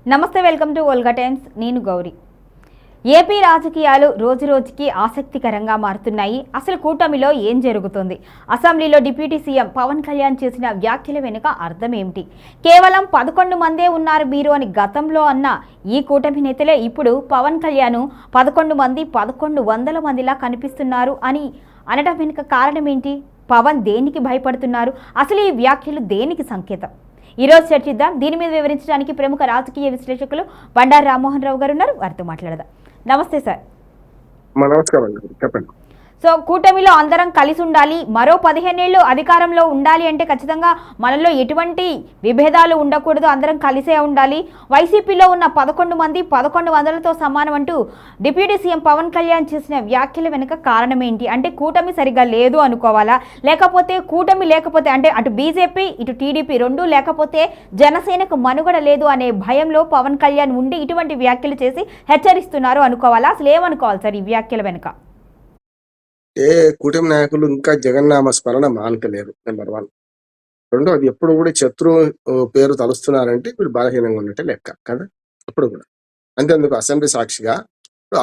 నమస్తే, welcome to Olga times. నేను Gauri. AP రాజకీయాలు రోజురోజుకి ఆసక్తికరంగా మారుతున్నాయి. అసలు కూటమిలో ఏం జరుగుతుంది? అసెంబ్లీలో డిప్యూటీ సీఎం పవన్ కళ్యాణ్ చేసిన వ్యాఖ్యల వెనుక అర్థం ఏమిటి? కేవలం 11 మందే ఉన్నారు మీరు అని గతంలో అన్న ఈ కూటమి నేతలే ఇప్పుడు పవన్ కళ్యాణ్ 11 మంది 1100 మందిలా కనిపిస్తున్నారు అని అనడం వెనుక కారణం ఏంటి? పవన్ దేనికి భయపడుతున్నారు? అసలు ఈ వ్యాఖ్యలు దేనికి సంకేతం? ఈరోజు చర్చిద్దాం. దీని మీద వివరించడానికి ప్రముఖ రాజకీయ విశ్లేషకులు బండారు రామ్మోహన్ రావు గారు ఉన్నారు. వారితో మాట్లాడదాం. నమస్తే సార్. నమస్కారం, చెప్పండి. సో కూటమిలో అందరం కలిసి ఉండాలి, మరో 15 ఏళ్ళు అధికారంలో ఉండాలి అంటే ఖచ్చితంగా మనలో ఎటువంటి విభేదాలు ఉండకూడదు, అందరం కలిసే ఉండాలి. వైసీపీలో ఉన్న 11 మంది 1100తో సమానం అంటూ డిప్యూటీ సీఎం పవన్ కళ్యాణ్ చేసిన వ్యాఖ్యల వెనుక కారణం ఏంటి? అంటే కూటమి సరిగ్గా లేదు అనుకోవాలా, లేకపోతే కూటమి లేకపోతే అంటే అటు బీజేపీ ఇటు టీడీపీ రెండూ లేకపోతే జనసేనకు మనుగడ లేదు అనే భయంలో పవన్ కళ్యాణ్ ఉండి ఇటువంటి వ్యాఖ్యలు చేసి హెచ్చరిస్తున్నారు అనుకోవాలా? అసలు ఏమనుకోవాలి సార్ ఈ వ్యాఖ్యల వెనుక? కూటమి నాయకులు ఇంకా జగన్నామ స్మరణ మానకలేరు. నెంబర్ 1. రెండోది, ఎప్పుడు కూడా శత్రువు పేరు తలుస్తున్నారంటే వీళ్ళు బలహీనంగా ఉన్నట్టే లెక్క కదా. ఎప్పుడు కూడా అంతేందుకు అసెంబ్లీ సాక్షిగా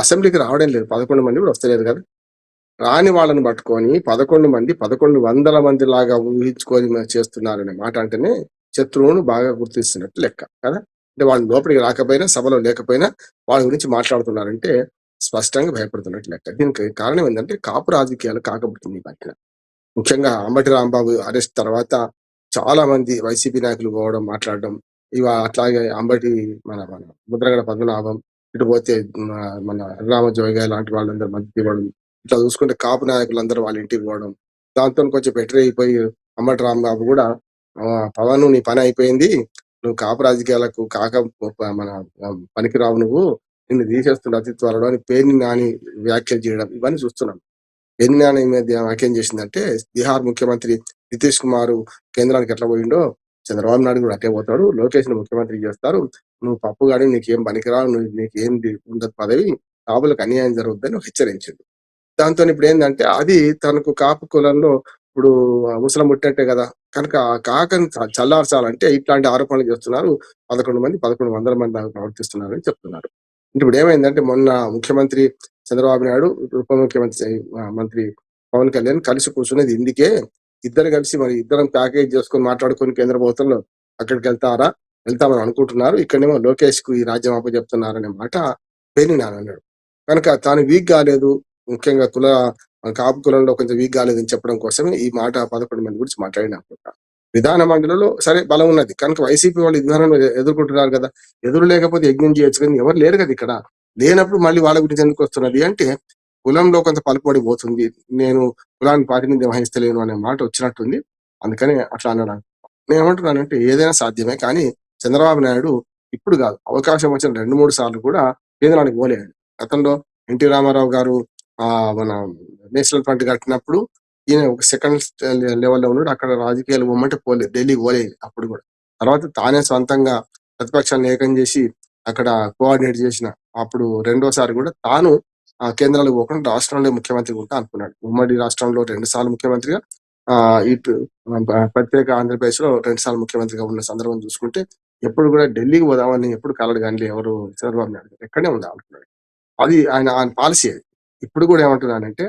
అసెంబ్లీకి రావడం లేదు, 11 మంది కూడా వస్తలేదు కదా. రాని వాళ్ళని పట్టుకొని 11 మంది 1100 మంది లాగా ఊహించుకొని చేస్తున్నారనే మాట అంటేనే శత్రువును బాగా గుర్తిస్తున్నట్టు లెక్క కదా. అంటే వాళ్ళు లోపలికి రాకపోయినా, సభలో లేకపోయినా వాళ్ళ గురించి మాట్లాడుతున్నారంటే స్పష్టంగా భయపడుతున్నట్టు లెక్క. దీనికి కారణం ఏంటంటే కాపు రాజకీయాలు కాకపుట్టింది ఈ మధ్యన. ముఖ్యంగా అంబటి రాంబాబు అరెస్ట్ తర్వాత చాలా మంది వైసీపీ నాయకులు పోవడం, మాట్లాడడం, అట్లాగే అంబటి మన మన ముద్రగడ పద్మనాభం, ఇటు పోతే మన రామజోగ లాంటి వాళ్ళందరూ మధ్య ఇవ్వడం, ఇట్లా చూసుకుంటే కాపు నాయకులందరూ వాళ్ళ ఇంటికి పోవడం, దాంతో కొంచెం బెటర్ అయిపోయి అంబటి రాంబాబు కూడా పవన్ నీ పని అయిపోయింది, నువ్వు కాపు రాజకీయాలకు మన పనికిరావు, నువ్వు నిన్ను తీసేస్తున్న అతి త్వరలో అని పేర్ని నాని వ్యాఖ్యలు చేయడం, ఇవన్నీ చూస్తున్నాం. పేర్ని నాని మధ్య వ్యాఖ్యం చేసిందంటే బీహార్ ముఖ్యమంత్రి నితీష్ కుమార్ కేంద్రానికి ఎట్లా పోయిండో చంద్రబాబు నాయుడు కూడా అట్టే పోతాడు, లోకేష్ ని ముఖ్యమంత్రి చేస్తారు, నువ్వు పప్పు గాడి నీకేం పనికిరావు, నీకేం ఉండదు పదవి, కాపులకు అన్యాయం జరుగుద్దని హెచ్చరించింది. దాంతో ఇప్పుడు ఏంటంటే అది తనకు కాపు కులంలో ఇప్పుడు ముసలం ముట్టంటే కదా, కనుక కాకని చల్లార్చాలంటే ఇట్లాంటి ఆరోపణలు చేస్తున్నారు. 11 మంది 1100 మంది దాకా ప్రవర్తిస్తున్నారని చెప్తున్నారు. ఇప్పుడు ఏమైందంటే మొన్న ముఖ్యమంత్రి చంద్రబాబు నాయుడు, ఉప ముఖ్యమంత్రి మంత్రి పవన్ కళ్యాణ్ కలిసి కూర్చునేది ఇందుకే. ఇద్దరు కలిసి మరి ఇద్దరం ప్యాకేజ్ చేసుకొని మాట్లాడుకొని కేంద్ర ప్రభుత్వంలో అక్కడికి వెళ్తామని అనుకుంటున్నారు. ఇక్కడేమో లోకేష్ కు ఈ రాజ్యం అప్పచెప్తున్నారనే మాట పేర్ని నాని అన్నాడు. కనుక తాను వీక్ కాలేదు, ముఖ్యంగా కాపు కులంలో కొంచెం వీక్ కాలేదని చెప్పడం కోసమే ఈ మాట 11 మంది గురించి మాట్లాడినప్పుడు విధాన మండలిలో సరే బలం ఉన్నది కనుక వైసీపీ వాళ్ళు విధానం ఎదుర్కొంటున్నారు కదా. ఎదురు లేకపోతే యజ్ఞం చేయొచ్చు, కానీ ఎవరు లేరు కదా ఇక్కడ. లేనప్పుడు మళ్ళీ వాళ్ళ గురించి ఎందుకు వస్తున్నది అంటే కులంలో కొంత పలుపడి పోతుంది, నేను కులాన్ని ప్రాతినిధ్యం వహిస్తలేను అనే మాట వచ్చినట్టుంది. అందుకని అట్లా అన్నాడు. నేను ఏమంటున్నానంటే ఏదైనా సాధ్యమే, కానీ చంద్రబాబు నాయుడు ఇప్పుడు కాదు, అవకాశం వచ్చిన 2-3 సార్లు కూడా కేంద్రానికి పోలేడు. గతంలో ఎన్టీ రామారావు గారు మన నేషనల్ ఫ్రంట్ కట్టినప్పుడు ఈయన ఒక సెకండ్ లెవెల్లో ఉన్నాడు. అక్కడ రాజకీయాలు పోమంటే పోలేదు, ఢిల్లీకి పోలేదు అప్పుడు కూడా. తర్వాత తానే సొంతంగా ప్రతిపక్షాన్ని ఏకం చేసి అక్కడ కోఆర్డినేట్ చేసిన అప్పుడు రెండోసారి కూడా తాను కేంద్రాలకు పోకుండా రాష్ట్రంలో ముఖ్యమంత్రి ఉంటా అనుకున్నాడు. ఉమ్మడి రాష్ట్రంలో 2 సార్లు ముఖ్యమంత్రిగా, ఇటు ప్రత్యేక ఆంధ్రప్రదేశ్ లో 2 సార్లు ముఖ్యమంత్రిగా ఉన్న సందర్భం చూసుకుంటే ఎప్పుడు కూడా ఢిల్లీకి పోదామని ఎప్పుడు కలడు కానీ ఎవరు చంద్రబాబు నాయుడు ఎక్కడే ఉందా అనుకున్నాడు. అది ఆయన పాలసీ. అది ఇప్పుడు కూడా ఏమంటున్నానంటే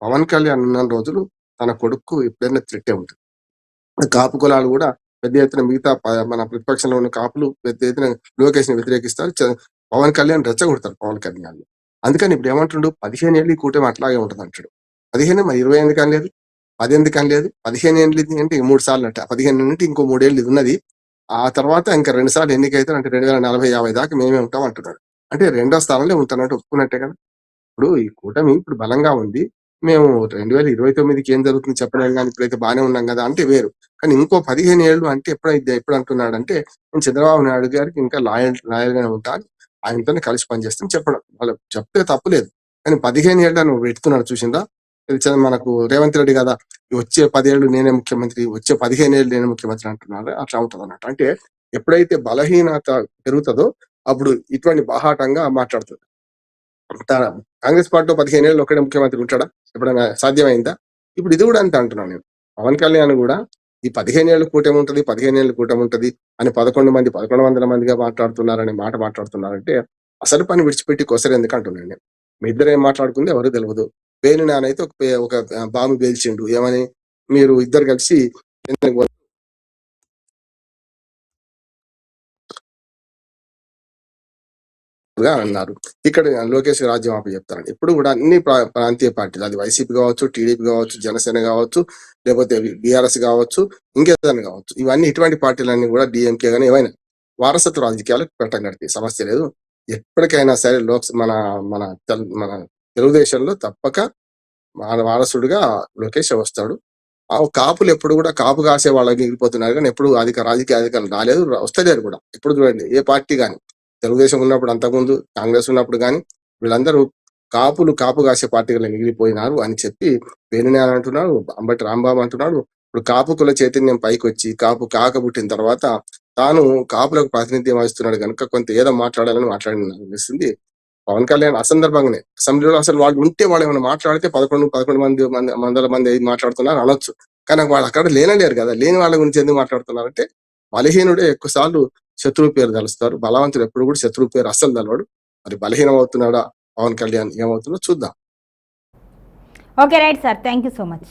పవన్ కళ్యాణ్ ఉన్న రోజులు తన కొడుకు ఎప్పుడైనా థ్రెట్టే ఉంటుంది. కాపు కులాలు కూడా పెద్ద ఎత్తున మిగతా మన ప్రతిపక్షంలో ఉన్న కాపులు పెద్ద ఎత్తున లోకేష్ ని వ్యతిరేకిస్తారు, పవన్ కళ్యాణ్ రెచ్చగొడతారు పవన్ కళ్యాణ్. అందుకని ఇప్పుడు ఏమంటుండు, 15 ఏళ్ళు ఈ కూటమి అట్లాగే ఉంటుంది అంటాడు. 15 మరి 20 ఎందుకు అనలేదు, 10 ఎందుకు అనలేదు? 15 ఏళ్ళు అంటే 3 సార్లు అంట, 15 నుండి ఇంకో 3 ఏళ్ళు ఇది ఉన్నది. ఆ తర్వాత ఇంకా 2 సార్లు ఎన్నికైతే అంటే 2040-50 దాకా మేమే ఉంటాం అంటున్నాడు. అంటే 2వ స్థానంలో ఉంటానంటే ఒప్పుకున్నట్టే కదా. ఇప్పుడు ఈ కూటమి ఇప్పుడు బలంగా ఉంది, మేము 2029కి ఏం జరుగుతుంది చెప్పలేం, కానీ ఇప్పుడైతే బాగానే ఉన్నాం కదా అంటే వేరు. కానీ ఇంకో 15 ఏళ్ళు అంటే ఎప్పుడు అంటున్నాడు అంటే నేను చంద్రబాబు నాయుడు గారికి ఇంకా లాయల్ గానే ఉంటాను, ఆయనతోనే కలిసి పనిచేస్తాను చెప్పడం. వాళ్ళు చెప్తే తప్పులేదు, కానీ 15 ఏళ్ళ నువ్వు పెడుతున్నాడు చూసిందా. మనకు రేవంత్ రెడ్డి కదా, వచ్చే 10 ఏళ్ళు నేనే ముఖ్యమంత్రి, వచ్చే 15 ఏళ్ళు నేనే ముఖ్యమంత్రి అంటున్నారు. అట్లా ఉంటుంది అన్నట్టు. అంటే ఎప్పుడైతే బలహీనత పెరుగుతుందో అప్పుడు ఇటువంటి బాహాటంగా మాట్లాడుతుంది. కాంగ్రెస్ పార్టీలో 15 ఏళ్ళు ఒక్కడే ముఖ్యమంత్రి ఉంటాడా? ఎప్పుడైనా సాధ్యమైందా? ఇప్పుడు ఇది కూడా అంతే అంటున్నాను నేను. పవన్ కళ్యాణ్ కూడా ఈ 15 ఏళ్ళు కూటమి ఉంటది, 15 ఏళ్ళు కూటమి ఉంటది అని 1100 మందిగా మాట్లాడుతున్నారనే మాట మాట్లాడుతున్నారంటే అసలు పని విడిచిపెట్టి కొసరు ఎందుకు అంటున్నాను నేను. మీ ఇద్దరు ఏం మాట్లాడుకుంది ఎవరు తెలియదు. పేరు నానైతే ఒక బాంబు పేల్చిండు. ఏమని? మీరు ఇద్దరు కలిసి గా అన్నారు. ఇక్కడ లోకేష్ రాజ్యం ఆపి చెప్తారండి. ఇప్పుడు కూడా అన్ని ప్రాంతీయ పార్టీలు, అది వైసీపీ కావచ్చు, టీడీపీ కావచ్చు, జనసేన కావచ్చు, లేకపోతే బీఆర్ఎస్ కావచ్చు, ఇంకేదైనా కావచ్చు, ఇవన్నీ ఇటువంటి పార్టీలన్నీ కూడా డిఎంకే గానీ ఏమైనా వారసత్వ రాజకీయాలకు పెట్టం కడితే సమస్య లేదు. ఎప్పటికైనా సరే మన మన మన తెలుగుదేశంలో తప్పక వారసుడిగా లోకేష్ వస్తాడు. ఆ కాపులు ఎప్పుడు కూడా కాపు కాసే వాళ్ళకి మిగిలిపోతున్నారు కానీ ఎప్పుడు రాజకీయ అధికారులు రాలేదు, వస్తలేరు కూడా. ఇప్పుడు చూడండి ఏ పార్టీ కానీ, తెలుగుదేశం ఉన్నప్పుడు, అంతకుముందు కాంగ్రెస్ ఉన్నప్పుడు కానీ వీళ్ళందరూ కాపు కాసే పార్టీగా మిగిలిపోయినారు అని చెప్పి వేణునారాయణ అంటున్నాడు, అంబటి రాంబాబు అంటున్నాడు. ఇప్పుడు కాపు కుల చైతన్యం పైకి వచ్చి కాపు కాకబుట్టిన తర్వాత తాను కాపులకు ప్రాతినిధ్యం వహిస్తున్నాడు కనుక కొంత ఏదో మాట్లాడాలని అనిపిస్తుంది. పవన్ కళ్యాణ్ అసందర్భంగానే అసెంబ్లీలో అసలు వాళ్ళు ఉంటే వాళ్ళు ఏమైనా మాట్లాడితే 11 మంది మాట్లాడుతున్నారు అనొచ్చు. కానీ వాళ్ళు అక్కడ లేనలేరు కదా. లేని వాళ్ళ గురించి ఎందుకు మాట్లాడుతున్నారంటే బలహీనుడే ఎక్కువ సార్లు శత్రువు పేరు తలుస్తారు. బలవంతుడు ఎప్పుడు కూడా శత్రువు పేరు అస్సలు తెలవాడు. మరి బలహీనం అవుతున్నాడా పవన్ కళ్యాణ్, ఏమవుతుందో చూద్దాం. Okay, right sir, thank you so much.